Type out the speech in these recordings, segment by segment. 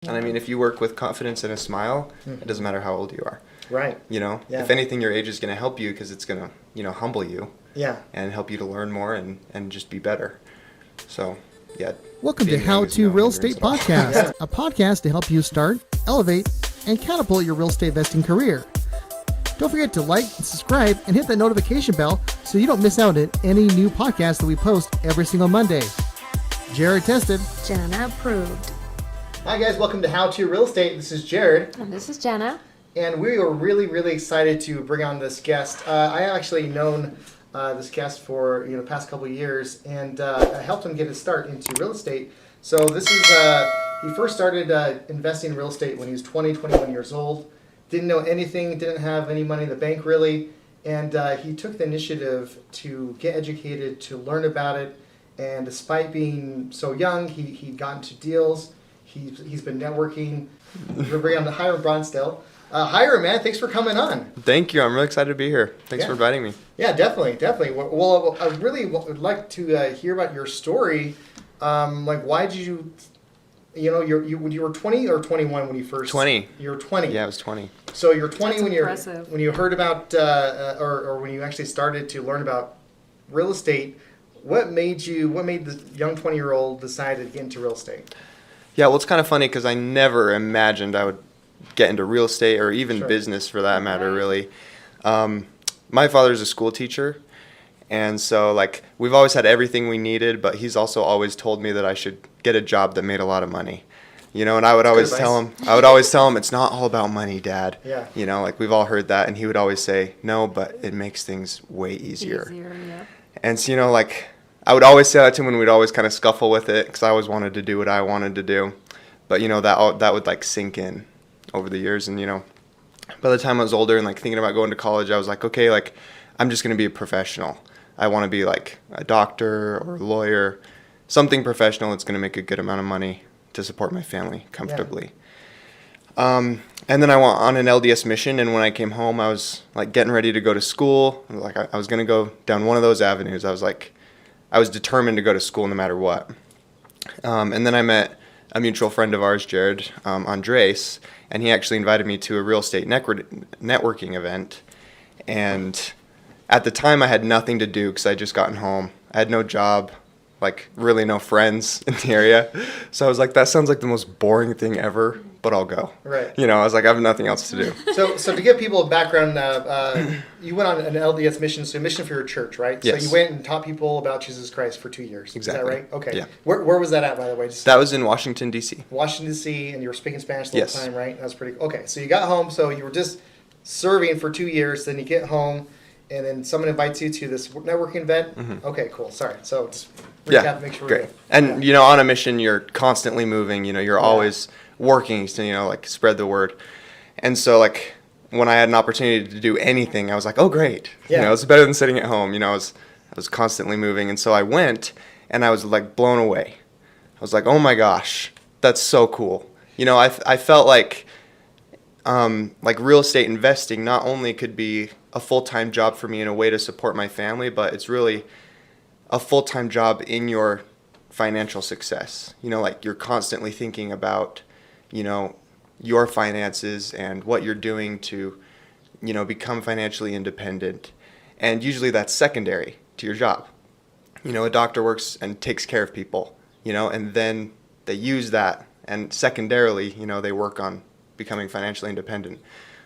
And I mean, if you work with confidence and a smile, it doesn't matter how old you are. Right. Yeah. If anything, your age is going to help you because it's going to, humble you. Yeah. And help you to learn more and just be better. So, yeah. Welcome to How to Real Estate Podcast, a podcast to help you start, elevate, and catapult your real estate investing career. Don't forget to like, subscribe, and hit that notification bell so you don't miss out on any new podcasts that we post every single Monday. Jared tested. Jana approved. Hi guys, welcome to How to Real Estate. This is Jared. And this is Jana. And we are really, really excited to bring on this guest. I actually known this guest for the past couple of years, and I helped him get his start into real estate. So this is, he first started investing in real estate when he was 21 years old. Didn't know anything, didn't have any money in the bank really, and he took the initiative to get educated, to learn about it, and despite being so young, he got into deals. He's been networking. We're bringing on to Hyrum Brunsdale. Hyrum, man, thanks for coming on. Thank you. I'm really excited to be here. Thanks for inviting me. Yeah, definitely. Well, I really would like to hear about your story. Why did you were 20 or 21 when you first? 20. You were 20. Yeah, I was 20. So you're 20 That's when you heard about or when you actually started to learn about real estate. What made the young 20-year-old decide to get into real estate? Yeah, well, it's kind of funny because I never imagined I would get into real estate or even business for that matter, really. My father's a school teacher, and so we've always had everything we needed, but he's also always told me that I should get a job that made a lot of money. And I would always tell him, it's not all about money, Dad. Yeah. We've all heard that, and he would always say, no, but it makes things way easier. Yeah. And so, I would always say that to him, and we'd always kind of scuffle with it because I always wanted to do what I wanted to do. But, that would, sink in over the years. And, by the time I was older and, thinking about going to college, I was like, okay, I'm just going to be a professional. I want to be, a doctor or a lawyer, something professional that's going to make a good amount of money to support my family comfortably. Yeah. And then I went on an LDS mission, and when I came home, I was, getting ready to go to school. I was going to go down one of those avenues. I was determined to go to school no matter what. And then I met a mutual friend of ours, Jared, Andres, and he actually invited me to a real estate networking event. And at the time, I had nothing to do because I had just gotten home. I had no job, really no friends in the area. So I was like, that sounds like the most boring thing ever, but I'll go. Right. I was like, I have nothing else to do. So to give people a background, you went on an LDS mission, so a mission for your church, right? Yes. So you went and taught people about Jesus Christ for 2 years. Exactly. Is that right? Okay. Yeah. Where was that at, by the way? That was in Washington, D.C. Washington, D.C., and you were speaking Spanish the whole time, right? That was pretty cool. Okay, so you got home, so you were just serving for 2 years, then you get home, and then someone invites you to this networking event. Mm-hmm. Okay, cool. Sorry. So just recap to make sure we're good. And, on a mission, you're constantly moving. You're always working to, spread the word. And so, when I had an opportunity to do anything, I was like, oh, great. Yeah. It's better than sitting at home. I was constantly moving. And so I went, and I was, blown away. I was like, oh, my gosh, that's so cool. I felt like real estate investing not only could be a full-time job for me in a way to support my family, but it's really a full-time job in your financial success. You're constantly thinking about, your finances and what you're doing to, become financially independent. And usually that's secondary to your job. A doctor works and takes care of people, and then they use that. And secondarily, they work on becoming financially independent.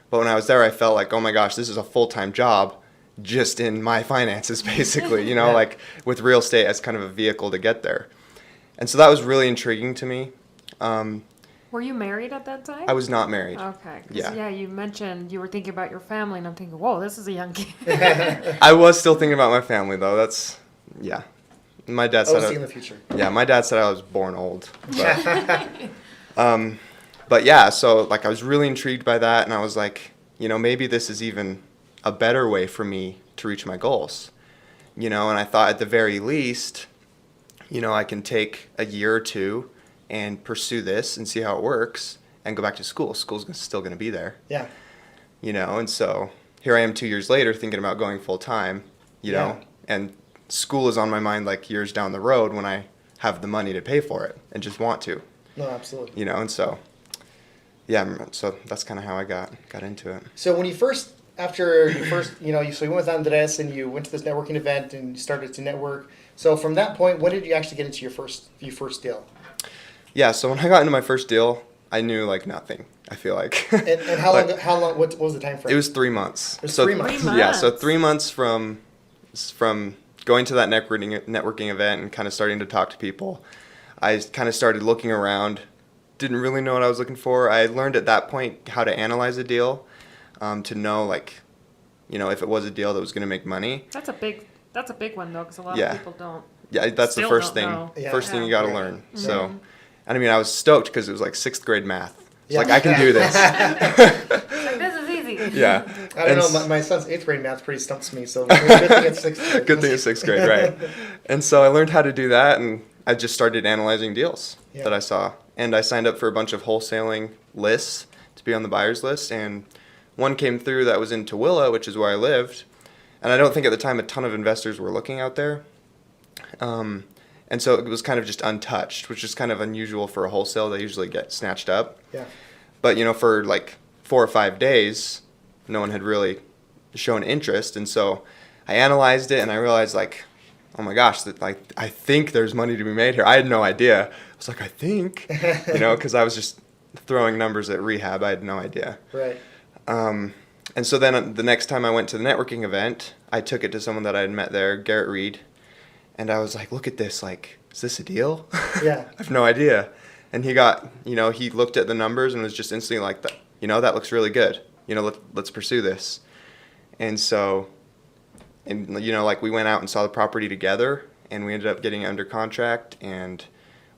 But when I was there, I felt like, oh my gosh, this is a full-time job just in my finances, basically, with real estate as kind of a vehicle to get there. And so that was really intriguing to me. Were you married at that time? I was not married. Okay. Yeah, you mentioned you were thinking about your family, and I'm thinking, whoa, this is a young kid. I was still thinking about my family, though. My dad said in the future. Yeah, my dad said I was born old. But, but yeah, so I was really intrigued by that, and I was like, maybe this is even a better way for me to reach my goals. And I thought at the very least, I can take a year or two and pursue this and see how it works and go back to school. School's still going to be there. Yeah. And so here I am 2 years later thinking about going full time, know, and school is on my mind years down the road when I have the money to pay for it and just want to. No, absolutely. And so yeah, so that's kind of how I got into it. So when you first, after you first, so you went with Andres and you went to this networking event and you started to network. So from that point, when did you actually get into your first deal? Yeah, so when I got into my first deal, I knew like nothing. I feel like. And how long? How long? What was the time frame? It was 3 months. It was 3 months. 3 months. Yeah, so 3 months from going to that networking event and kind of starting to talk to people. I kind of started looking around. Didn't really know what I was looking for. I learned at that point how to analyze a deal, to know like, if it was a deal that was going to make money. That's a big one though, because a lot Yeah. of people don't. Yeah, that's the Still first don't thing. know. Yeah. First thing you got to Yeah. learn. Mm-hmm. So, and I mean, I was stoked because it was like 6th grade math. It's Yeah. like I can do this. Like, this is easy. Yeah. I don't And know. My son's 8th grade math pretty stumps me. So good thing it's 6th grade. Good thing it's 6th grade, right? And so I learned how to do that, and I just started analyzing deals Yeah. that I saw. And I signed up for a bunch of wholesaling lists to be on the buyer's list, and one came through that was in Tooele, which is where I lived. And I don't think at the time a ton of investors were looking out there. And so it was kind of just untouched, which is kind of unusual for a wholesale. They usually get snatched up. Yeah. But, for like 4 or 5 days, no one had really shown interest. And so I analyzed it and I realized like, oh my gosh, that like I think there's money to be made here. I had no idea. I was like, I think, because I was just throwing numbers at rehab. I had no idea. Right. And so then the next time I went to the networking event, I took it to someone that I had met there, Garrett Reed. And I was like, look at this. Like, is this a deal? Yeah. I have no idea. And he got, he looked at the numbers and was just instantly like, that looks really good. Let's pursue this. And so, like we went out and saw the property together and we ended up getting it under contract and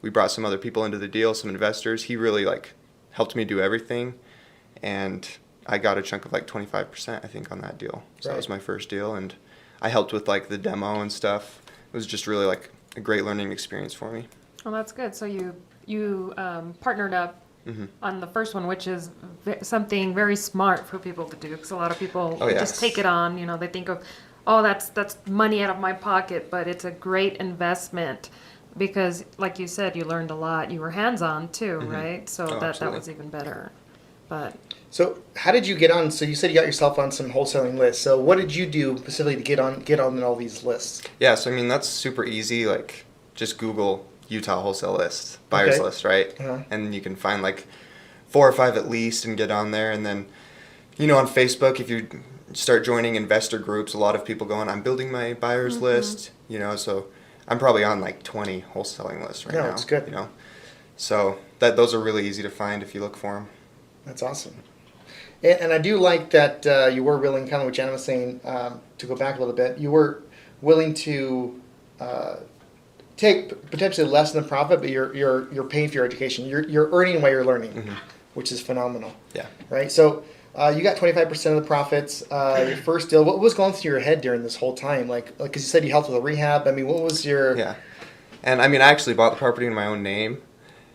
we brought some other people into the deal, some investors. He really like helped me do everything. And I got a chunk of like 25%, I think, on that deal. So that was my first deal. And I helped with like the demo and stuff. It was just really like a great learning experience for me. Well, that's good. So you partnered up on the first one, which is something very smart for people to do, because a lot of people just take it on. They think of, oh, that's money out of my pocket, but it's a great investment because, like you said, you learned a lot. You were hands-on too, right? So that was even better. But So how did you get on? So you said you got yourself on some wholesaling lists. So what did you do specifically to get on all these lists? Yeah, so I mean that's super easy. Like just Google Utah wholesale list, buyers list, right? Uh-huh. And you can find like 4 or 5 at least and get on there. And then, on Facebook, if you start joining investor groups, a lot of people going, I'm building my buyers list. So I'm probably on like 20 wholesaling lists right now. That's good. So those are really easy to find if you look for them. That's awesome. And I do like that you were willing, kind of what Jana was saying, to go back a little bit, you were willing to take potentially less than the profit, but you're paying for your education. You're earning while you're learning, which is phenomenal. Yeah. Right? So you got 25% of the profits. Your first deal, what was going through your head during this whole time? Like, because you said you helped with a rehab. I mean, what was your... Yeah. And I mean, I actually bought the property in my own name.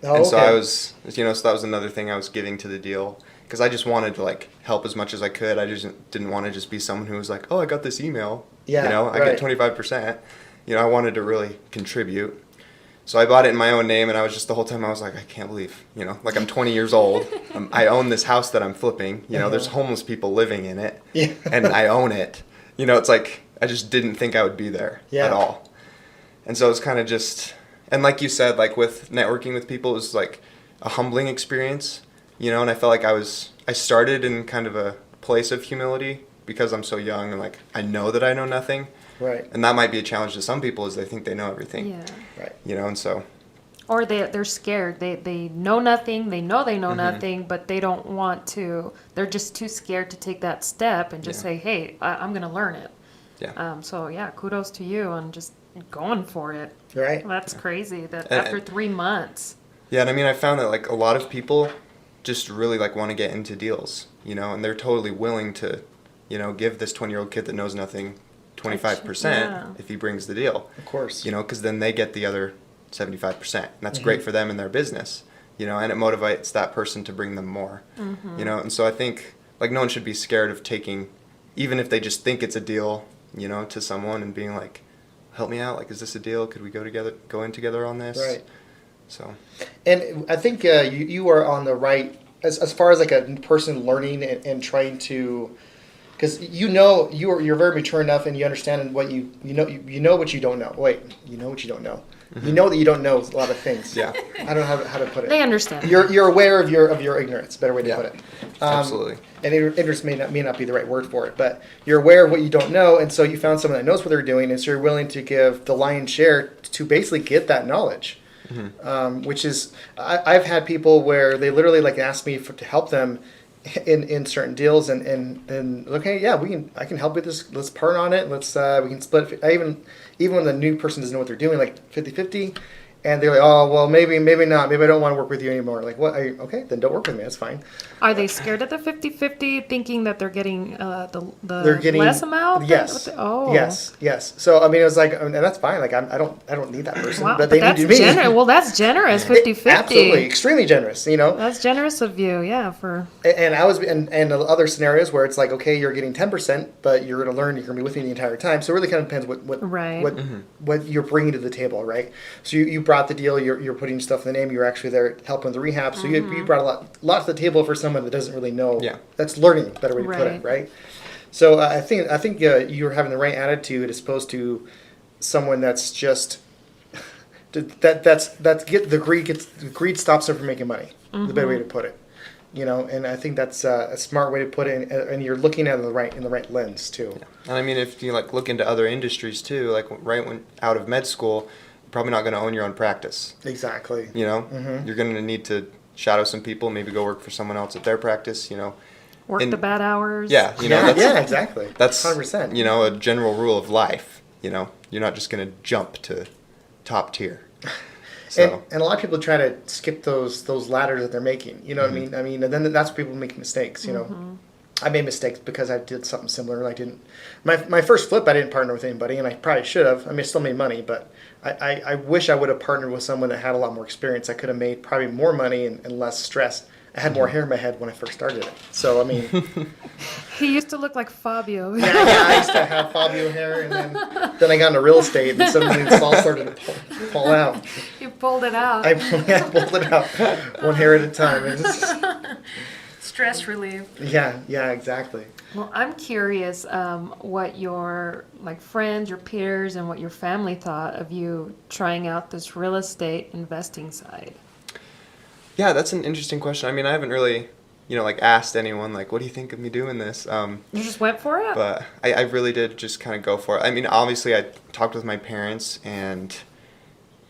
Oh, and so okay. I was, so that was another thing I was giving to the deal. Because I just wanted to, like, help as much as I could. I just didn't want to just be someone who was like, oh, I got this email. Yeah, I get 25%. I wanted to really contribute. So I bought it in my own name, and I was just, the whole time I was like, I can't believe, like I'm 20 years old. I own this house that I'm flipping. There's homeless people living in it. Yeah. And I own it. It's like, I just didn't think I would be there at all. And so it was kind of just... And like you said, like with networking with people, it was like a humbling experience, and I felt like I started in kind of a place of humility because I'm so young and like I know that I know nothing. Right. And that might be a challenge to some people is they think they know everything. yeah. Right. And so. Or they're scared. They know nothing. They know nothing, but they don't want to. They're just too scared to take that step and just say, hey, I'm going to learn it. Yeah. So, yeah, kudos to you on just going for it. Right. That's crazy that And- after 3 months. Yeah, and I mean, I found that like a lot of people just really like want to get into deals, and they're totally willing to, give this 20-year-old kid that knows nothing 25% Yeah. if he brings the deal. Of course. Because then they get the other 75%. And that's great for them and their business, and it motivates that person to bring them more, And so I think like no one should be scared of taking, even if they just think it's a deal, to someone and being like, help me out. Like, is this a deal? Could we go in together on this? Right. So. And I think you are on the right as far as like a person learning and trying to, because you're very mature enough and you understand what you know what you don't know. Wait, you know what you don't know. Mm-hmm. You know that you don't know a lot of things. Yeah. I don't know how to put it. They understand. You're aware of your ignorance. Better way to put it. Absolutely. And ignorance may not be the right word for it, but you're aware of what you don't know, and so you found someone that knows what they're doing, and so you're willing to give the lion's share to basically get that knowledge. Mm-hmm. Which is, I've had people where they literally like ask me to help them in certain deals, and okay, yeah, I can help with this. Let's partner on it. We can split. Even when the new person doesn't know what they're doing, like 50-50, and they're like, oh, well, maybe not. Maybe I don't want to work with you anymore. Like, what? Okay, then don't work with me. That's fine. Are they scared of the 50-50, thinking that they're getting they're getting less amount? Yes. Yes. So I mean, it was like, and that's fine. Like I don't need that person, Wow, but they need me. Well, that's generous. 50-50. Absolutely, extremely generous. That's generous of you. Yeah. And I was and other scenarios where it's like, okay, you're getting 10%, but you're going to learn. You're going to be with me the entire time. So it really kind of depends what you're bringing to the table, right? So you brought the deal. You're putting stuff in the name. You're actually there helping the rehab. So you brought a lot to the table for someone that doesn't really know. Yeah. That's learning. Better way to put it, right? So I think you're having the right attitude as opposed to someone that's just the greed stops them from making money. The better way to put it. And I think that's a smart way to put it, and you're looking at it in the right lens too. Yeah. And I mean, if you look into other industries too, like right when out of med school, you're probably not going to own your own practice. Exactly. You're going to need to shadow some people, maybe go work for someone else at their practice. Work the bad hours. Yeah. Exactly. That's 100%. A general rule of life. You're not just going to jump to top tier. So. And a lot of people try to skip those ladders that they're making. You know what I mean? I mean, and then that's where people make mistakes. I made mistakes because I did something similar. I didn't. My first flip, I didn't partner with anybody, and I probably should have. I mean, I still made money, but I wish I would have partnered with someone that had a lot more experience. I could have made probably more money and less stress. I had more hair in my head when I first started it. So, I mean... He used to look like Fabio. Yeah, I used to have Fabio hair, and then I got into real estate, and suddenly it's all started to pull out. You pulled it out. I pulled it out, one hair at a time. And Stress relief. Yeah, exactly. Well, I'm curious what your friends, your peers, and what your family thought of you trying out this real estate investing side. Yeah, that's an interesting question. I mean, I haven't really, asked anyone, what do you think of me doing this? You just went for it? But I really did just kind of go for it. I mean, obviously, I talked with my parents, and,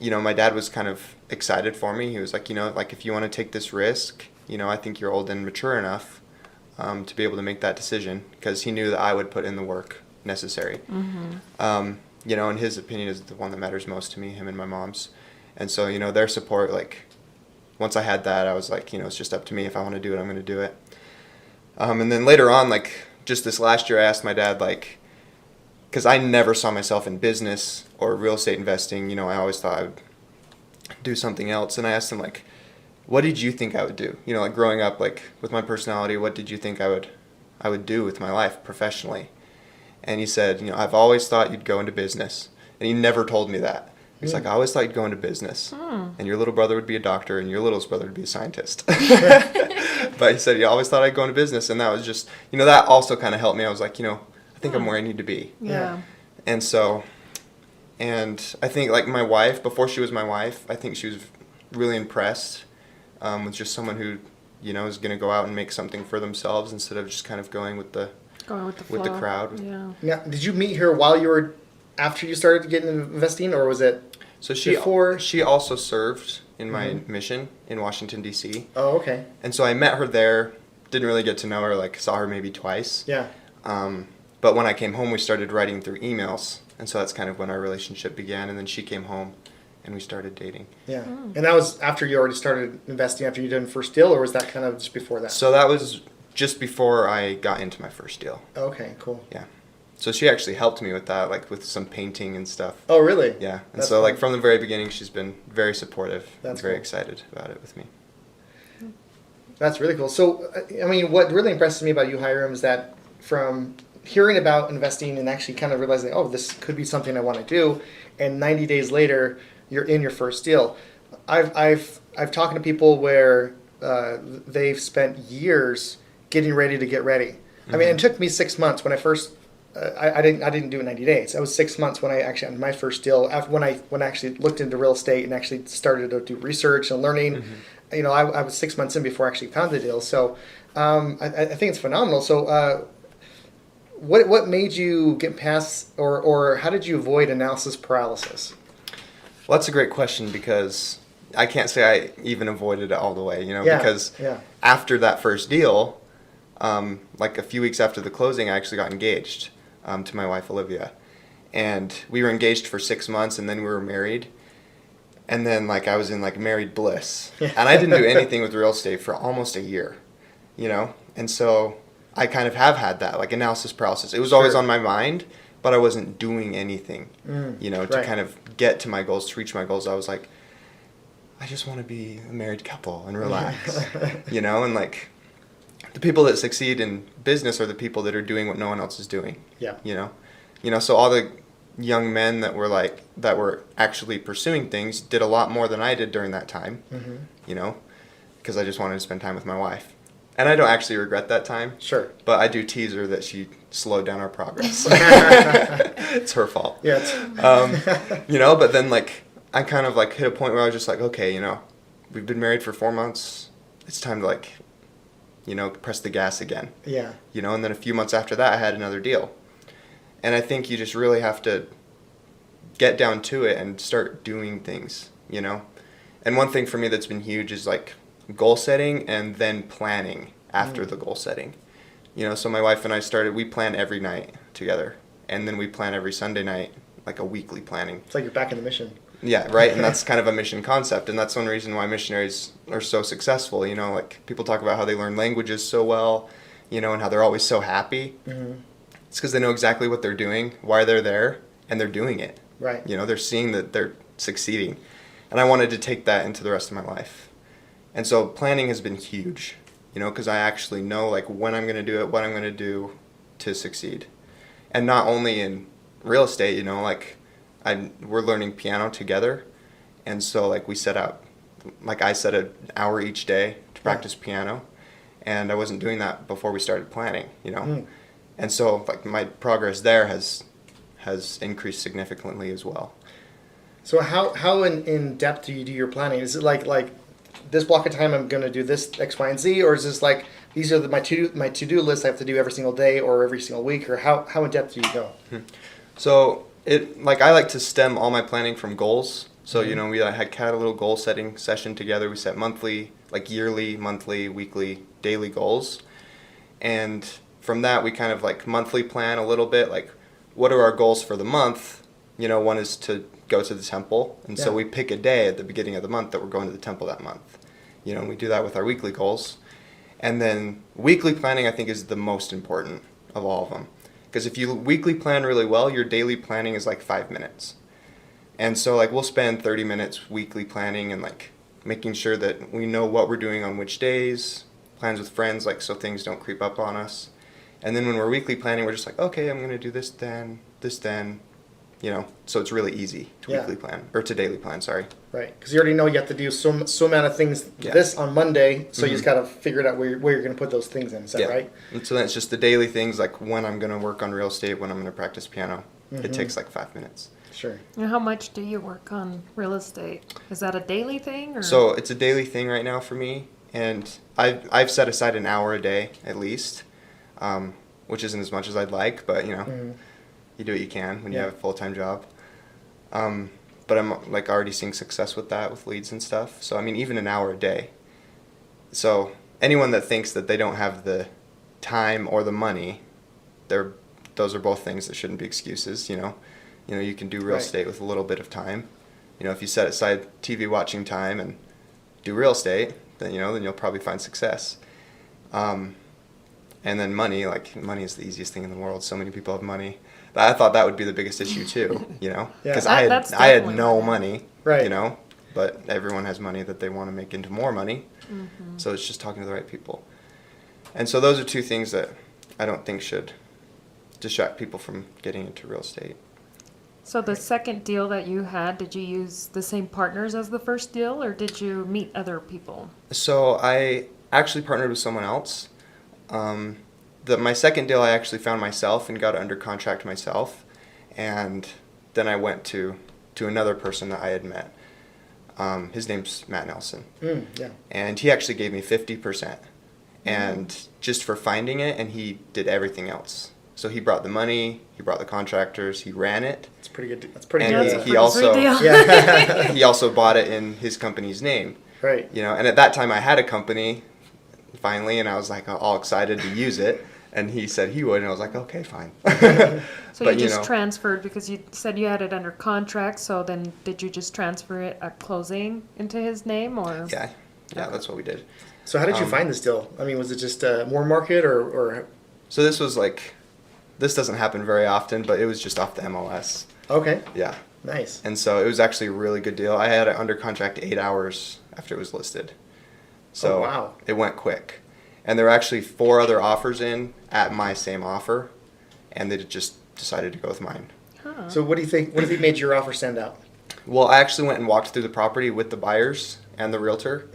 my dad was kind of excited for me. He was like, if you want to take this risk, I think you're old and mature enough to be able to make that decision, because he knew that I would put in the work necessary. Mm-hmm. And his opinion is the one that matters most to me, him and my mom's. And so, their support, once I had that, I was like, it's just up to me. If I want to do it, I'm going to do it. And then later on, just this last year, I asked my dad, because I never saw myself in business or real estate investing. I always thought I would do something else. And I asked him, what did you think I would do? Growing up, with my personality, what did you think I would do with my life professionally? And he said, I've always thought you'd go into business. And he never told me that. He's like, I always thought you'd go into business, and your little brother would be a doctor, and your littlest brother would be a scientist. But he said he always thought I'd go into business, and that was just, that also kind of helped me. I was like, I think I'm where I need to be. Yeah. And so, and I think my wife, before she was my wife, I think she was really impressed with just someone who, is going to go out and make something for themselves instead of just kind of going with the crowd. Yeah. Now, did you meet her while you were after you started getting into investing, or was it? So she also served in my mission in Washington, D.C. Oh, okay. And so I met her there, didn't really get to know her, saw her maybe twice. Yeah. But when I came home, we started writing through emails, and so that's kind of when our relationship began, and then she came home, and we started dating. Yeah. And that was after you already started investing, after you did the first deal, or was that kind of just before that? So that was just before I got into my first deal. Okay, cool. Yeah. So she actually helped me with that, with some painting and stuff. Oh, really? Yeah. And That's so, fun. from the very beginning, she's been very supportive and very cool. excited about it with me. That's really cool. So, I mean, what really impresses me about you, Hyrum, is that from hearing about investing and actually kind of realizing, oh, this could be something I want to do, and 90 days later, you're in your first deal. I've talked to people where they've spent years getting ready to get ready. I mean, it took me 6 months when I first. I didn't do it in 90 days. It was 6 months when I actually had my first deal. After when I actually looked into real estate and actually started to do research and learning. You know, I was 6 months in before I actually found the deal. So I think it's phenomenal. So what made you get past, or how did you avoid analysis paralysis? Well, that's a great question, because I can't say I even avoided it all the way, because after that first deal, like a few weeks after the closing, I actually got engaged to my wife, Olivia. And we were engaged for 6 months, and then we were married. And then like I was in like married bliss. And I didn't do anything with real estate for almost a year, And so I kind of have had that like analysis paralysis. It was always on my mind, but I wasn't doing anything, to kind of get to my goals, to reach my goals. I was like, I just want to be a married couple and relax, and like the people that succeed in business are the people that are doing what no one else is doing. So all the young men that were actually pursuing things did a lot more than I did during that time, because I just wanted to spend time with my wife. And I don't actually regret that time. Sure. But I do tease her that she slowed down our progress. It's her fault. Yeah. But then like I kind of like hit a point where I was just like, okay, we've been married for 4 months. It's time to like, press the gas again. Yeah. And then a few months after that, I had another deal. And I think you just really have to get down to it and start doing things, And one thing for me that's been huge is like goal setting and then planning after the goal setting. So my wife and I we plan every night together. And then we plan every Sunday night, like a weekly planning. It's like you're back in the mission. Yeah, right. And that's kind of a mission concept. And that's one reason why missionaries are so successful. Like people talk about how they learn languages so well, and how they're always so happy. It's because they know exactly what they're doing, why they're there, and they're doing it. Right. They're seeing that they're succeeding. And I wanted to take that into the rest of my life. And so planning has been huge, because I actually know like when I'm going to do it, what I'm going to do to succeed. And not only in real estate, like we're learning piano together. And so like we set out, like I set an hour each day to practice piano. And I wasn't doing that before we started planning, And so like my progress there has increased significantly as well. So how in depth do you do your planning? Is it like this block of time I'm going to do this X, Y, and Z, or is this like these are my to-do list I have to do every single day or every single week, or how in depth do you go? So I like to stem all my planning from goals. So we had a little goal setting session together. We set monthly, like yearly, monthly, weekly, daily goals, and from that we kind of like monthly plan a little bit, like what are our goals for the month. One is to go to the temple, and so we pick a day at the beginning of the month that we're going to the temple that month. And we do that with our weekly goals. And then weekly planning, I think, is the most important of all of them. Because if you weekly plan really well, your daily planning is like 5 minutes. And so like we'll spend 30 minutes weekly planning and like making sure that we know what we're doing on which days, plans with friends, like so things don't creep up on us. And then when we're weekly planning, we're just like, okay, I'm going to do this then, so it's really easy to weekly plan, or to daily plan, sorry. Right, because you already know you have to do so amount of things this on Monday, so you just got to figure it out where you're going to put those things in, is that right? And so then it's just the daily things, like when I'm going to work on real estate, when I'm going to practice piano. It takes like 5 minutes. Sure. And how much do you work on real estate? Is that a daily thing? Or? So it's a daily thing right now for me, and I've set aside an hour a day at least, which isn't as much as I'd like, but you do what you can when you have a full-time job. But I'm like already seeing success with that, with leads and stuff. So I mean, even an hour a day. So anyone that thinks that they don't have the time or the money, those are both things that shouldn't be excuses. You can do real estate with a little bit of time. If you set aside TV watching time and do real estate, then you'll probably find success. And then money is the easiest thing in the world. So many people have money. I thought that would be the biggest issue too, because I had no money, right. But everyone has money that they want to make into more money. Mm-hmm. So it's just talking to the right people. And so those are two things that I don't think should distract people from getting into real estate. So the second deal that you had, did you use the same partners as the first deal, or did you meet other people? So I actually partnered with someone else. My second deal, I actually found myself and got under contract myself, and then I went to another person that I had met. His name's Matt Nelson. Yeah. And he actually gave me 50%, and just for finding it, and he did everything else. So he brought the money, he brought the contractors, he ran it. It's pretty good. That's pretty And good. he also Yeah. he also bought it in his company's name. Right. You know, and at that time I had a company finally, and I was like all excited to use it, and he said he would, and I was like, okay, fine. So But, you just know, transferred because you said you had it under contract, so then did you just transfer it at closing into his name, or? yeah, that's what we did. So how did you find this deal? I mean, was it just more market or? So this doesn't happen very often, but it was just off the MLS. Okay. Yeah. Nice. And so it was actually a really good deal. I had it under contract 8 hours after it was listed. So Oh, wow. It went quick. And there were actually 4 other offers in at my same offer, and they just decided to go with mine. Huh. So what do you think? What do you think made your offer stand out? Well, I actually went and walked through the property with the buyers and the realtor,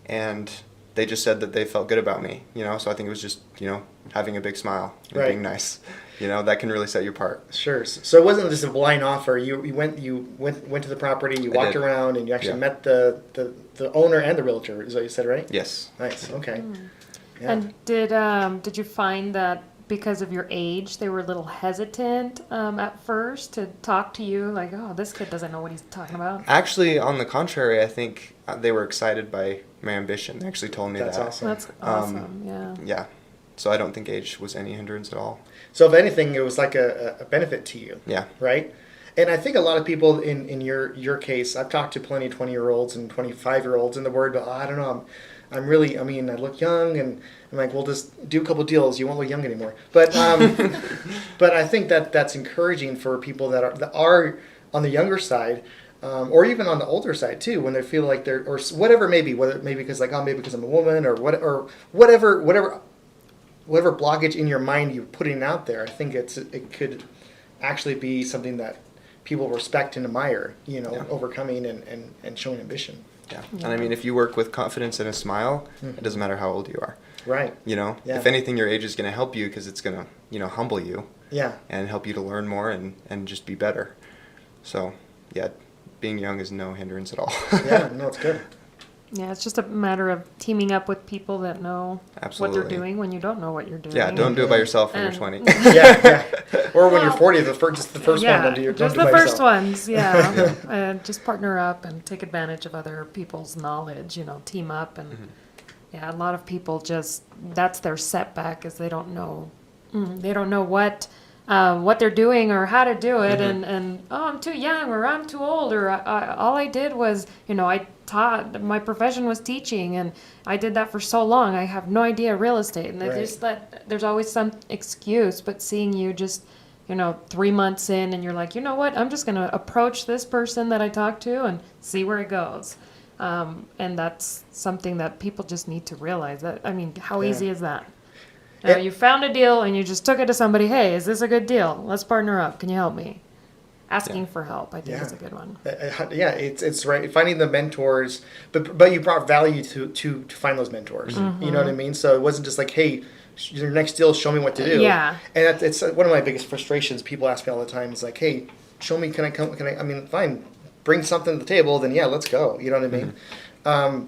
and they just said that they felt good about me, you know, so I think it was just, you know, having a big smile and Right. being nice. You know, that can really set you apart. Sure. So it wasn't just a blind offer. You went to the property. You I walked did. around, and you actually Yeah. met the owner and the realtor. Is what you said, right? Yes. Nice. Okay. Yeah. And did you find that because of your age, they were a little hesitant at first to talk to you? Like, oh, this kid doesn't know what he's talking about. Actually, on the contrary, I think they were excited by my ambition. They actually told me That's that. awesome. That's awesome. Yeah. Yeah. So I don't think age was any hindrance at all. So if anything, it was like a benefit to you. Yeah. Right? And I think a lot of people in your case, I've talked to plenty of 20-year-olds and 25-year-olds in the word, but I don't know, I'm really, I mean, I look young, and I'm like, well, just do a couple deals. You won't look young anymore. But but I think that's encouraging for people that are on the younger side, or even on the older side too, when they feel like they're, or whatever it may be, whether maybe because like, oh, maybe because I'm a woman, or whatever blockage in your mind you're putting out there. I think it could actually be something that people respect and admire, you know, Yeah. overcoming and showing ambition. Yeah. And I mean, if you work with confidence and a smile, it doesn't matter how old you are. Right. You know, Yeah. if anything, your age is going to help you because it's going to, you know, humble you Yeah. and help you to learn more and just be better. So, yeah, being young is no hindrance at all. Yeah. No, it's good. Yeah, it's just a matter of teaming up with people that know what Absolutely. they're doing when you don't know what you're doing. Yeah, don't do it by yourself when And- you're 20. Yeah. Or when you're 40, just the first one. Don't do just it the by first yourself. ones, yeah. Just partner up and take advantage of other people's knowledge, you know, team up. And yeah, a lot of people that's their setback, is they don't know what they're doing or how to do it. And oh, I'm too young, or I'm too old, or all I did was, you know, I taught, my profession was teaching, and I did that for so long, I have no idea real estate. And they Right. just there's always some excuse, but seeing you just, you know, 3 months in, and you're like, you know what, I'm just going to approach this person that I talked to and see where it goes. And that's something that people just need to realize. That, I mean, how Yeah. easy is that? Yeah. You found a deal and you just took it to somebody. Hey, is this a good deal? Let's partner up. Can you help me? Asking for help, I think, is a good one. Yeah, it's right. Finding the mentors, but you brought value to find those mentors. You know what I mean? So it wasn't just like, hey, your next deal, show me what to do. Yeah. And it's one of my biggest frustrations. People ask me all the time. It's like, hey, show me. Can I come? Can I? I mean, fine. Bring something to the table. Then yeah, let's go. You know what I mean?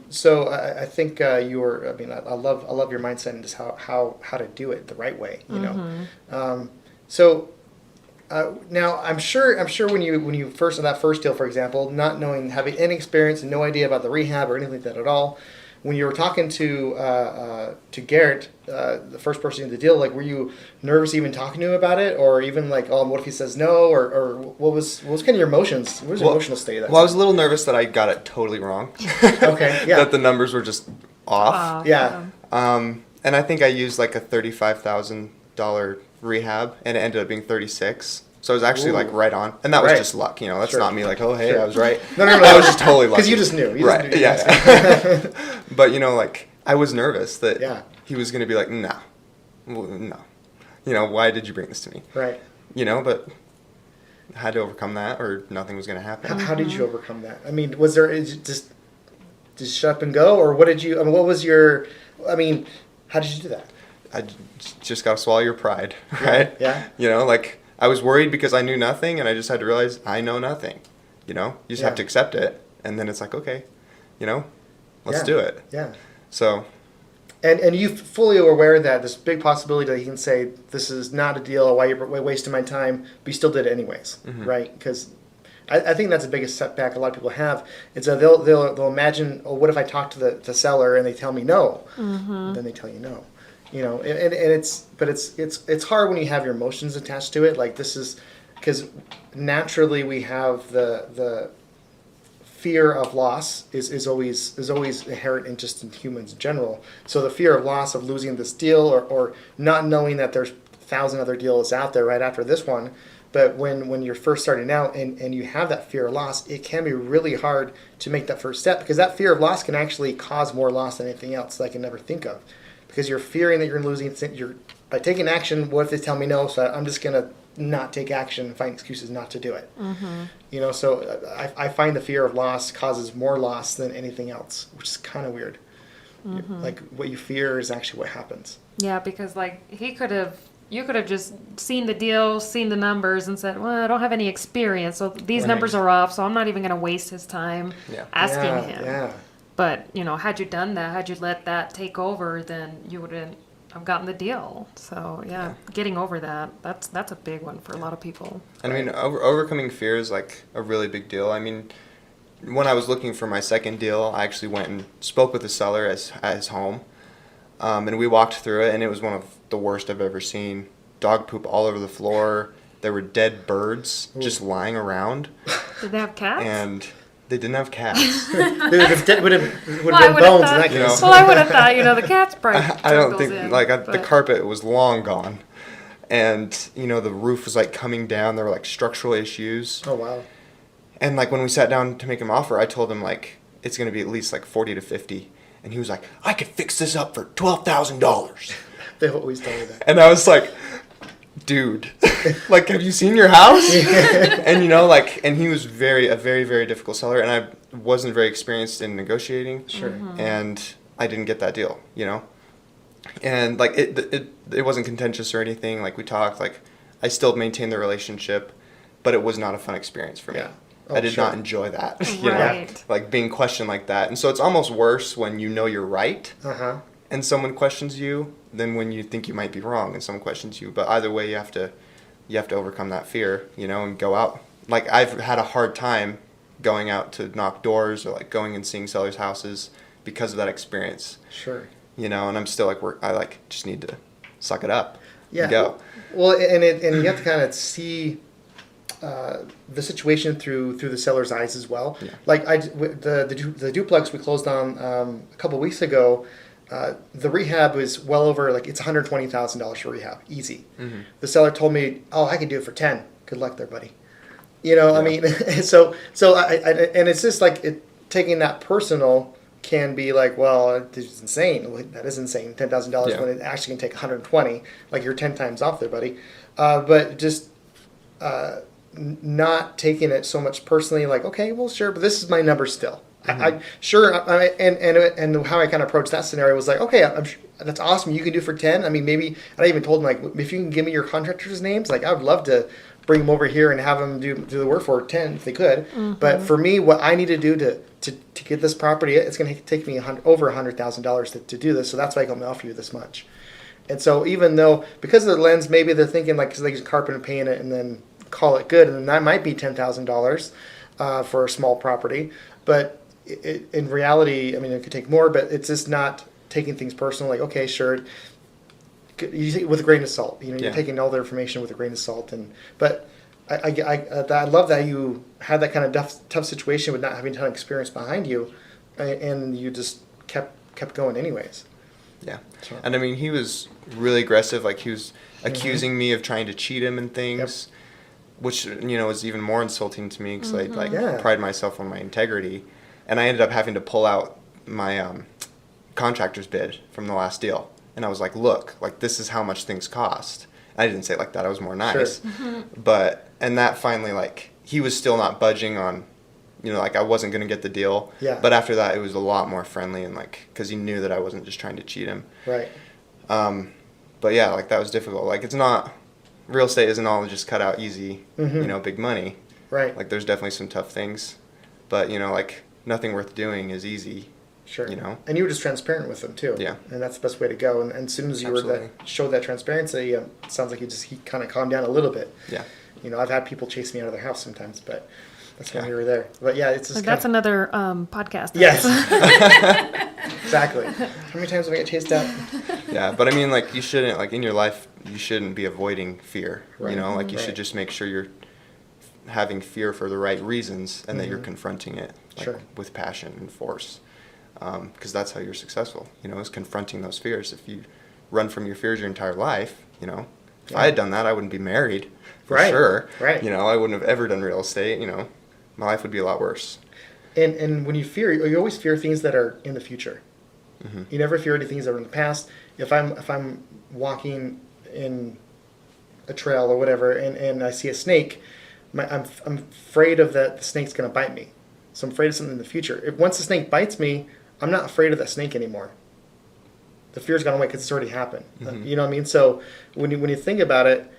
So I think you were. I mean, I love your mindset and just how to do it the right way. You know. So. Now I'm sure when you first, in that first deal, for example, not having any experience and no idea about the rehab or anything like that at all, when you were talking to Garrett, the first person in the deal, like, were you nervous even talking to him about it, or even like, oh, what if he says no, or what was kind of your emotions? What was your emotional state? Well, I was a little nervous that I got it totally wrong. Okay, yeah. That the numbers were just off. Yeah. And I think I used like a $35,000 rehab, and it ended up being 36. So I was actually like right on, and that was Right. just luck. You know, that's Sure. not me like, oh hey, Sure. I was right. No. That was just totally lucky. Because you just knew. You Right. Just knew. Yeah. But you know, like, I was nervous that Yeah. he was going to be like, no. You know, why did you bring this to me? Right. You know, but had to overcome that, or nothing was going to happen. How did you overcome that? I mean, was there just shut up and go, or what did you? I mean, what was your? I mean, how did you do that? I just got to swallow your pride, right? Yeah. You know, like I was worried because I knew nothing, and I just had to realize I know nothing. You know, you just have to accept it, and then it's like, okay, you know, let's do it. Yeah. So. And you fully aware that there's a big possibility that he can say, this is not a deal, why you're wasting my time, but you still did it anyways, right? Because I think that's the biggest setback a lot of people have. It's that they'll imagine, oh, what if I talk to the seller and they tell me no? Then they tell you no. You know, and it's hard when you have your emotions attached to it. Like this is, because naturally we have the fear of loss is always inherent in just in humans in general. So the fear of loss of losing this deal or not knowing that there's 1,000 other deals out there right after this one. But when you're first starting out and you have that fear of loss, it can be really hard to make that first step, because that fear of loss can actually cause more loss than anything else that I can never think of. Because you're fearing that you're losing, by taking action, what if they tell me no? So I'm just going to not take action and find excuses not to do it. You know, so I find the fear of loss causes more loss than anything else, which is kind of weird. Like what you fear is actually what happens. Yeah, because like you could have just seen the deal, seen the numbers, and said, well, I don't have any experience, so these numbers are off, so I'm not even going to waste his time asking him. Yeah. But, you know, had you done that, had you let that take over, then you wouldn't have gotten the deal. So, yeah, getting over that, that's a big one for a lot of people. And I mean, overcoming fear is like a really big deal. I mean, when I was looking for my second deal, I actually went and spoke with the seller at his home. And we walked through it, and it was one of the worst I've ever seen. Dog poop all over the floor. There were dead birds just lying around. Did they have cats? And they didn't have cats. Would have been bones in that case. Well, I would have thought, the cats probably I don't think, in, the carpet was long gone. And, the roof was, coming down. There were, structural issues. Oh, wow. And, when we sat down to make him offer, I told him, it's going to be at least, 40 to 50. And he was like, I could fix this up for $12,000. They've always told me that. And I was like, dude, have you seen your house? And, and he was a very, very difficult seller. And I wasn't very experienced in negotiating. Sure. And I didn't get that deal, And, it wasn't contentious or anything. We talked, I still maintained the relationship, but it was not a fun experience for me. Yeah. Oh, I did not enjoy that, Right. Being questioned like that. And so it's almost worse when you know you're right and someone questions you than when you think you might be wrong and someone questions you. But either way, you have to overcome that fear, and go out. I've had a hard time going out to knock doors or going and seeing sellers' houses because of that experience. Sure. And I'm still I just need to suck it up and go. Well, and you have to kind of see the situation through the seller's eyes as well. Yeah. The duplex we closed on a couple weeks ago, the rehab was well over it's $120,000 for rehab, easy. Mm-hmm. The seller told me, "Oh, I can do it for 10. Good luck there, buddy." I mean, so I and it's just taking that personal can be well, it's insane. Well, that is insane, $10,000 when it actually can take 120. You're 10 times off there, buddy. But just not taking it so much personally, okay, well, sure, but this is my number still. Mm-hmm. And how I kind of approached that scenario was okay, that's awesome. You can do for 10. I mean, maybe, and I even told him if you can give me your contractors' names, I would love to bring them over here and have them do the work for 10 if they could. Mm-hmm. But for me, what I need to do to get this property, it's going to take me over $100,000 to do this. So that's why I can offer you this much. And so even though, because of the lens, maybe they're thinking because they use carpet and paint it and then call it good, and then that might be $10,000 for a small property. But in reality, I mean, it could take more, but it's just not taking things personal. Okay, sure, you take it with a grain of salt. You're taking all the information with a grain of salt. But I love that you had that kind of tough situation with not having a ton of experience behind you, and you just kept going anyways. Yeah, and I mean, he was really aggressive. He was accusing me of trying to cheat him and things. Yep. Which, is even more insulting to me because I pride myself on my integrity. And I ended up having to pull out my contractor's bid from the last deal. And I was like, look, this is how much things cost. And I didn't say it like that. I was more nice. Sure. Mm-hmm. But and that finally, like, he was still not budging on, you know, like, I wasn't going to get the deal. Yeah. But after that, it was a lot more friendly, and, like, because he knew that I wasn't just trying to cheat him. Right. But yeah, like, that was difficult. Like, it's not, real estate isn't all just cut out easy, you know, big money. Right. Like, there's definitely some tough things, but, you know, like, nothing worth doing is easy. Sure. You know? And you were just transparent with them too. Yeah. And that's the best way to go. And as soon as you Absolutely. showed that transparency, it sounds like he kind of calmed down a little bit. Yeah. You know, I've had people chase me out of their house sometimes, but that's when we were there. But yeah, it's just That's another podcast. Yes. Exactly. How many times have I get chased out? Yeah, but I mean, like, you shouldn't, like, in your life, you shouldn't be avoiding fear. Right. You know, like, you Right. should just make sure you're having fear for the right reasons and that you're confronting it, like, Sure. with passion and force. Because that's how you're successful, you know, is confronting those fears. If you run from your fears your entire life, you know, if I had done that, I wouldn't be married, for Right. sure. Right. You know, I wouldn't have ever done real estate, you know. My life would be a lot worse. And when you fear, you always fear things that are in the future. You never fear any things that are in the past. If I'm walking in a trail or whatever, and I see a snake, I'm afraid of that the snake's going to bite me. So I'm afraid of something in the future. If once the snake bites me, I'm not afraid of that snake anymore. The fear's gone away because it's already happened. You know what I mean? So when you think about it,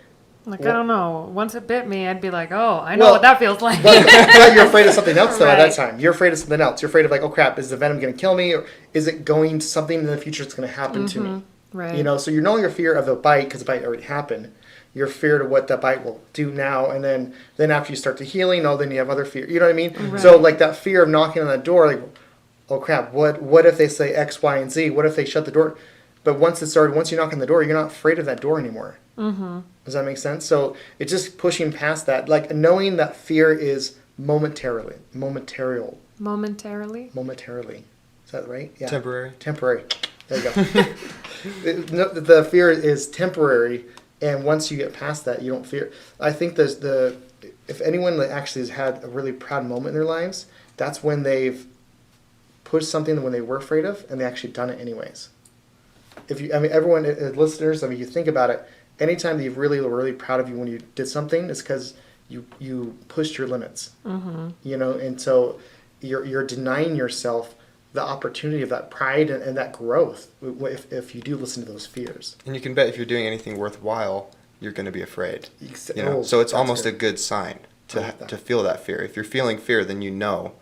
Like, I don't know. Once it bit me, I'd be like, oh, I know what that feels like. but you're afraid of something else though at Right. that time. You're afraid of something else. You're afraid of like, oh crap, is the venom going to kill me, or is it going to something in the future that's going to happen to me? Right. You know, so you're no longer fear of the bite because the bite already happened. You're feared of what that bite will do now, and then after you start the healing, then you have other fear. You know what I mean? Right. So like that fear of knocking on that door, like, oh crap, what if they say X, Y, and Z? What if they shut the door? But once you knock on the door, you're not afraid of that door anymore. Does that make sense? So it's just pushing past that, like knowing that fear is momentary. Momentarily. Is that right? Yeah. Temporary. There you go. The fear is temporary, and once you get past that, you don't fear. I think if anyone actually has had a really proud moment in their lives, that's when they've pushed something when they were afraid of, and they actually done it anyways. Everyone, listeners, you think about it. Anytime that you really were really proud of you when you did something, it's because you pushed your limits. You know, and so you're denying yourself the opportunity of that pride and that growth if you do listen to those fears. And you can bet if you're doing anything worthwhile, you're going to be afraid. You know? Oh, So it's that's almost good. a good sign I like that. to feel that fear. If you're feeling fear, then you know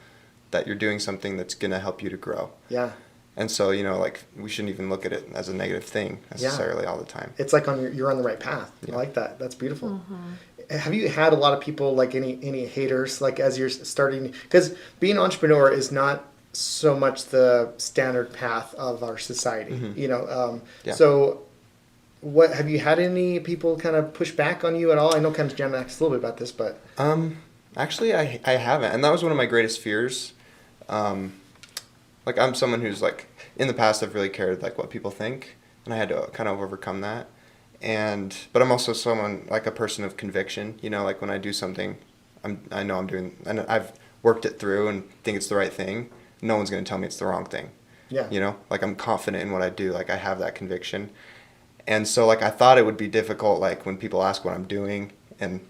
that you're doing something that's going to help you to grow. Yeah. And so, you know, like, we shouldn't even look at it as a negative thing necessarily all the time. It's like you're on the right path. Yeah. I like that. That's beautiful. Have you had a lot of people, like any haters, like as you're starting? Because being an entrepreneur is not so much the standard path of our society, you know. Yeah. So, what have you had any people kind of push back on you at all? I know kind of Jana asked a little bit about this, but Actually, I haven't, and that was one of my greatest fears. Like, I'm someone who's, like, in the past I've really cared, like, what people think, and I had to kind of overcome that. But I'm also someone, like, a person of conviction, you know, like, when I do something, I know I'm doing, and I've worked it through and think it's the right thing. No one's going to tell me it's the wrong thing. Yeah. You know, like, I'm confident in what I do, like, I have that conviction. And so, like, I thought it would be difficult, like, when people ask what I'm doing, and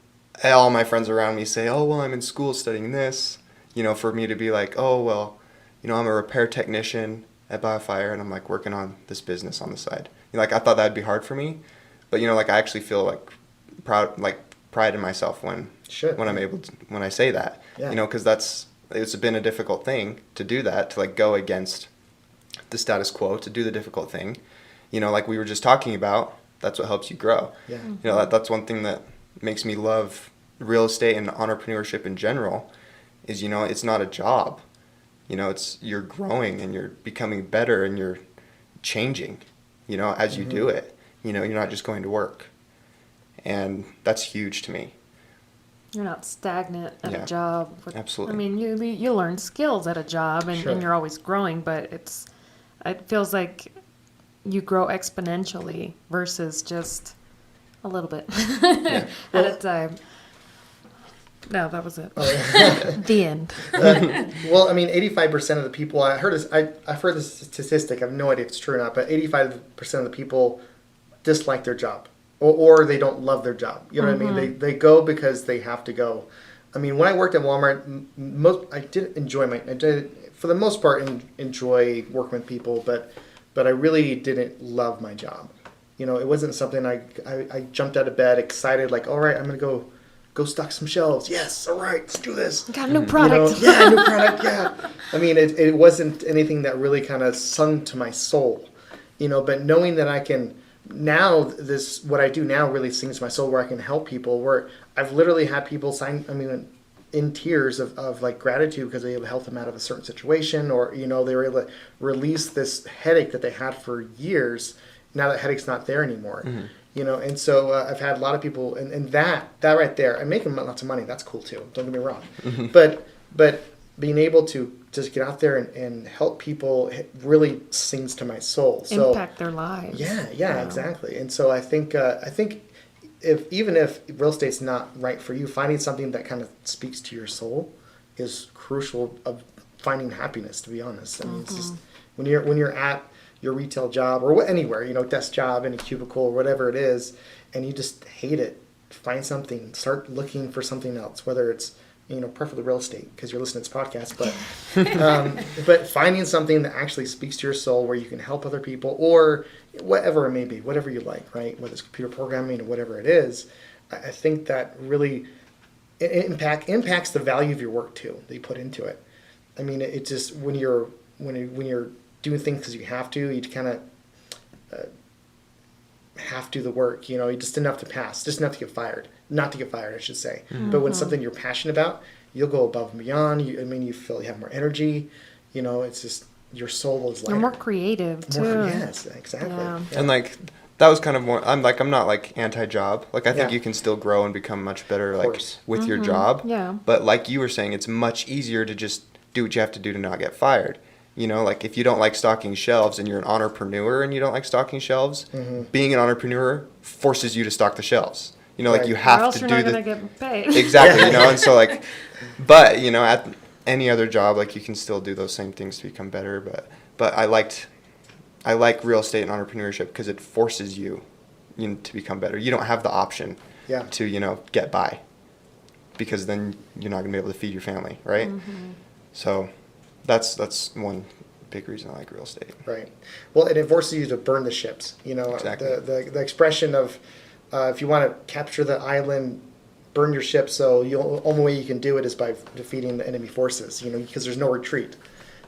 all my friends around me say, oh, well, I'm in school studying this, you know, for me to be like, oh, well, you know, I'm a repair technician at Biofire, and I'm, like, working on this business on the side. You know, like, I thought that'd be hard for me, but, you know, like, I actually feel, like, pride in myself when I'm able to, when I say that, Yeah. you know, because it's been a difficult thing to do that, to, like, go against the status quo, to do the difficult thing. You know, like we were just talking about, that's what helps you grow. Yeah. You know, that's one thing that makes me love real estate and entrepreneurship in general is, you know, it's not a job. You know, you're growing and you're becoming better and you're changing, you know, as you do it. You know, you're not just going to work. And that's huge to me. You're not stagnant at Yeah. a job. Absolutely. I mean, you learn skills at a job, and, Sure. and you're always growing, but it feels like you grow exponentially versus just a little bit at a time. No, that was it. The end. Well, I mean, 85% of the people, I've heard this statistic, I have no idea if it's true or not, but 85% of the people dislike their job. or they don't love their job. You know what I mean? They go because they have to go. I mean, when I worked at Walmart, I did enjoy for the most part, enjoy working with people, but I really didn't love my job. You know, it wasn't something I jumped out of bed excited, like, all right, I'm going to go stock some shelves. Yes, all right, let's do this. Got a new product. You know, yeah, new product, yeah. I mean, it wasn't anything that really kind of sung to my soul, you know, but knowing that I can, now what I do now really sings to my soul, where I can help people, where I've literally had people sign, I mean, in tears of like gratitude because they were able to help them out of a certain situation, or, you know, they were able to release this headache that they had for years. Now that headache's not there anymore, you know, and so I've had a lot of people, and that right there, I'm making lots of money. That's cool too. Don't get me wrong, but being able to just get out there and help people really sings to my soul. So impact their lives. Yeah, exactly. And so I think even if real estate's not right for you, finding something that kind of speaks to your soul is crucial of finding happiness. To be honest, I mean, it's just when you're at your retail job or anywhere, you know, desk job, any cubicle, or whatever it is, and you just hate it, find something, start looking for something else, whether it's, you know, preferably real estate because you're listening to this podcast, but finding something that actually speaks to your soul where you can help other people, or whatever it may be, whatever you like, right? Whether it's computer programming or whatever it is, I think that really impacts the value of your work too, that you put into it. I mean, it just, when you're doing things because you have to, you kind of have to the work, you know, just enough to pass, just enough to get fired, not to get fired, I should say. But when something you're passionate about, you'll go above and beyond. You feel you have more energy, you know, it's just, your soul is lighter. You're more creative too. Yes, exactly. Yeah. And like, that was kind of more, I'm not like anti-job. Like, I think you can still grow and become much better, like, with your job. Yeah. But like you were saying, it's much easier to just do what you have to do to not get fired. You know, like, if you don't like stocking shelves and you're an entrepreneur and you don't like stocking shelves, being an entrepreneur forces you to stock the shelves. You know, like, you have or else to you're do not gonna get paid. Exactly, you know, and so, like, but, you know, at any other job, like, you can still do those same things to become better. But I like real estate and entrepreneurship because it forces you know, to become better. You don't have the option to, you know, get by, because then you're not going to be able to feed your family, right? So that's one big reason I like real estate. Right. Well, it forces you to burn the ships. You know, exactly. The expression of if you want to capture the island, burn your ship. So the only way you can do it is by defeating the enemy forces. You know, because there's no retreat.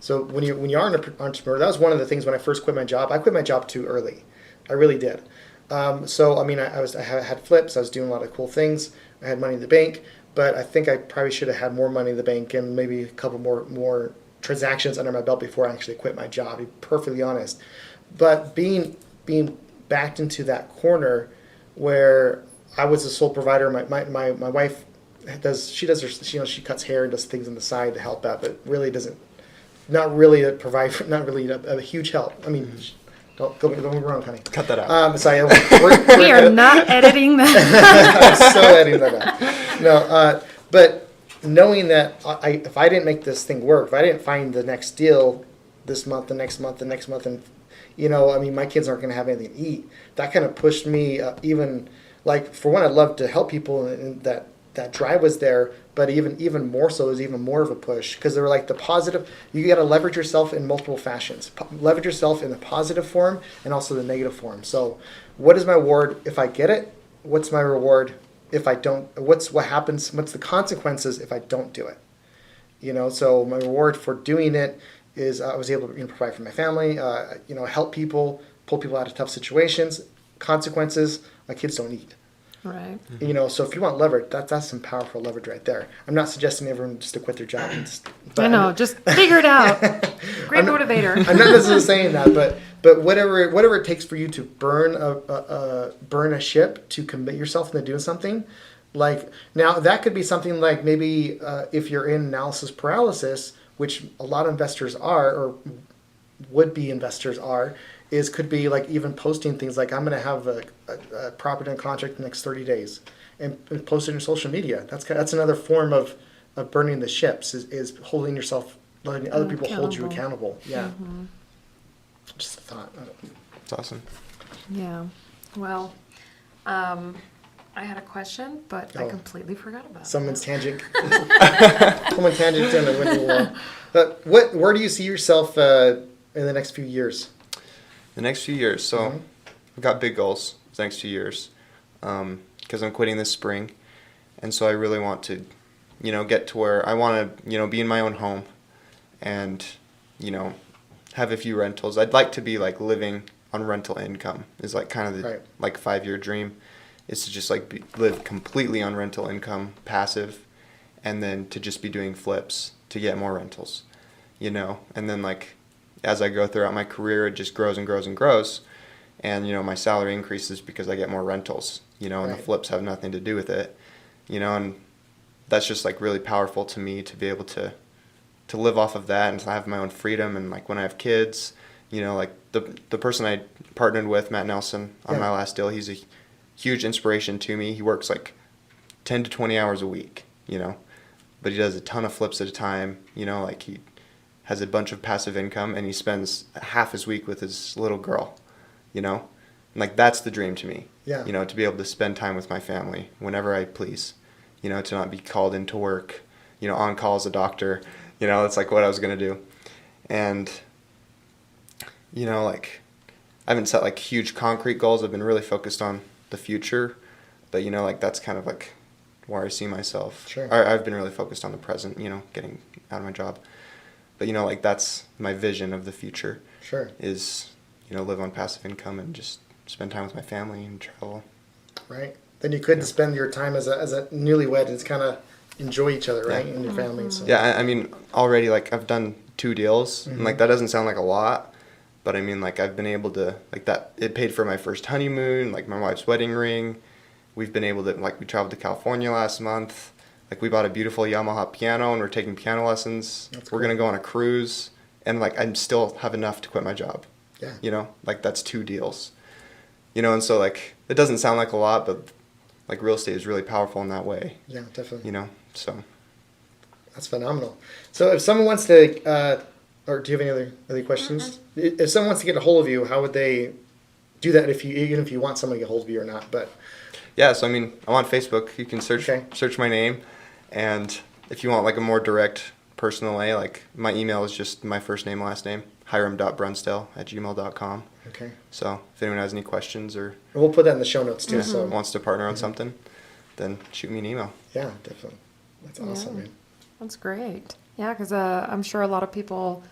So when you are an entrepreneur, that was one of the things when I first quit my job. I quit my job too early. I really did. So I mean, I had flips. I was doing a lot of cool things. I had money in the bank, but I think I probably should have had more money in the bank and maybe a couple more transactions under my belt before I actually quit my job, to be perfectly honest. But being backed into that corner where I was the sole provider, my wife she cuts hair and does things on the side to help out, but really not really a huge help. I mean, don't get me wrong, honey. Cut that out. Sorry, we are not editing that. I'm so editing that out. No, but knowing that if I didn't make this thing work, if I didn't find the next deal this month, the next month, and, you know, I mean, my kids aren't going to have anything to eat. That kind of pushed me even, like, for one, I love to help people, and that drive was there, but even more so, is even more of a push, because they were like the positive. You got to leverage yourself in multiple fashions. Leverage yourself in the positive form and also the negative form. So what is my reward if I get it? What's my reward if I don't? What happens? What's the consequences if I don't do it? You know, so my reward for doing it is I was able to provide for my family, you know, help people, pull people out of tough situations. Consequences, my kids don't eat. Right. You know, so if you want leverage, that's some powerful leverage right there. I'm not suggesting everyone just to quit their job. I know, just figure it out. Great motivator. I'm not necessarily saying that, but whatever it takes for you to burn a ship, to commit yourself into doing something. Like, now that could be something like maybe if you're in analysis paralysis, which a lot of investors are, or would-be investors are, could be like even posting things like, I'm going to have a property and contract in the next 30 days and post it on social media. That's another form of burning the ships, is holding yourself, letting other people hold you accountable. Yeah. Just a thought. That's awesome. Yeah. Well, I had a question, but I completely forgot about Someone's tangent. Someone tangent in the window. Where do you see yourself in the next few years? The next few years. So I've got big goals the next few years because I'm quitting this spring. And so I really want to, get to where I want to, be in my own home and, have a few rentals. I'd like to be like living on rental income is like kind of the like 5-year dream. Is to just like live completely on rental income, passive, and then to just be doing flips to get more rentals, and then like as I go throughout my career, it just grows and grows and grows, and my salary increases because I get more rentals, and the flips have nothing to do with it, and that's just like really powerful to me to be able to live off of that and to have my own freedom. And like when I have kids, like the person I partnered with, Matt Nelson, on my last deal, he's a huge inspiration to me. He works like 10 to 20 hours a week, but he does a ton of flips at a time, like he has a bunch of passive income and he spends half his week with his little girl, and like that's the dream to me, to be able to spend time with my family whenever I please, to not be called into work, on call as a doctor, it's like what I was going to do. And, like I haven't set like huge concrete goals. I've been really focused on the future, but like that's kind of like where I see myself. Sure. I've been really focused on the present, getting out of my job, but like that's my vision of the future. Sure. Is live on passive income and just spend time with my family and travel. Right. Then you could spend your time as a newlywed and just kind of enjoy each other, right, and your family. So. Yeah, I mean already like I've done 2 deals, and like that doesn't sound like a lot. But I mean, like, I've been able to, like, that, it paid for my first honeymoon, like, my wife's wedding ring. We've been able to, like, we traveled to California last month. Like, we bought a beautiful Yamaha piano, and we're taking piano lessons. We're going to go on a cruise. And, like, I still have enough to quit my job. Yeah. Like, that's 2 deals. And so, like, it doesn't sound like a lot, but, like, real estate is really powerful in that way. Yeah, definitely. So. That's phenomenal. So if someone wants to... or do you have any other questions? If someone wants to get a hold of you, how would they do that? Even if you want someone to get a hold of you or not, but yeah. So I mean, I'm on Facebook. You can search my name, and if you want like a more direct, personal way, like my email is just my first name, last name, hyrum.brunsdale@gmail.com. Okay. So if anyone has any questions or we'll put that in the show notes too. So wants to partner on something, then shoot me an email. Yeah, definitely. That's awesome, man. That's great. Yeah, because I'm sure a lot of people.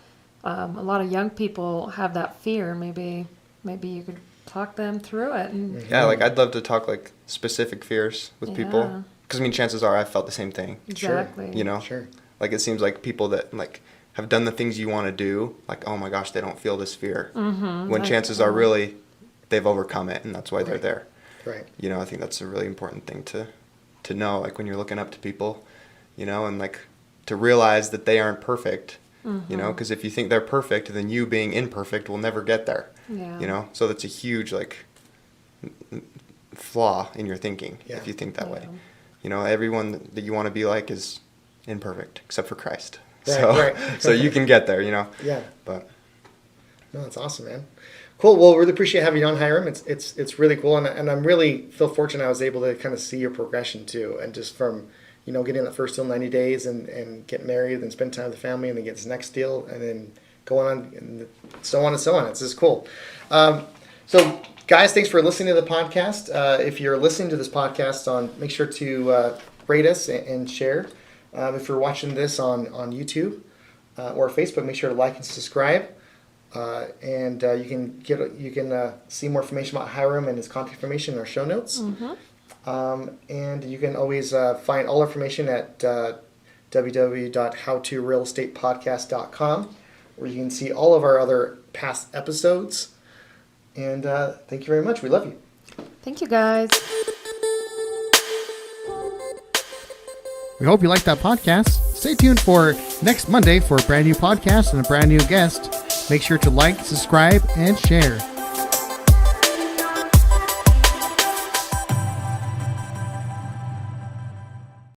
A lot of young people have that fear. Maybe you could talk them through it. And yeah, like I'd love to talk like specific fears with people. Because I mean, chances are I've felt the same thing. Exactly. Sure. Like it seems like people that like have done the things you want to do, like oh my gosh, they don't feel this fear. When chances are really they've overcome it, and that's why they're there. Right. I think that's a really important thing to know. Like when you're looking up to people, and like to realize that they aren't perfect. Because if you think they're perfect, then you being imperfect will never get there. Yeah. So that's a huge like flaw in your thinking if you think that way. Everyone that you want to be like is imperfect except for Christ. Right. So you can get there. Yeah. But no, that's awesome, man. Cool. Well, really appreciate having you on, Hyrum. It's really cool, and I'm really feel fortunate I was able to kind of see your progression too, and just from. Getting that first deal 90 days and get married and spend time with the family and then get this next deal and then going on and so on and so on. It's just cool. So guys, thanks for listening to the podcast. If you're listening to this podcast make sure to rate us and share. If you're watching this on YouTube or Facebook, make sure to like and subscribe. And you can see more information about Hyrum and his contact information in our show notes. And you can always find all information at www.howtorealestatepodcast.com, where you can see all of our other past episodes. And thank you very much. We love you. Thank you, guys. We hope you liked that podcast. Stay tuned for next Monday for a brand new podcast and a brand new guest. Make sure to like, subscribe, and share.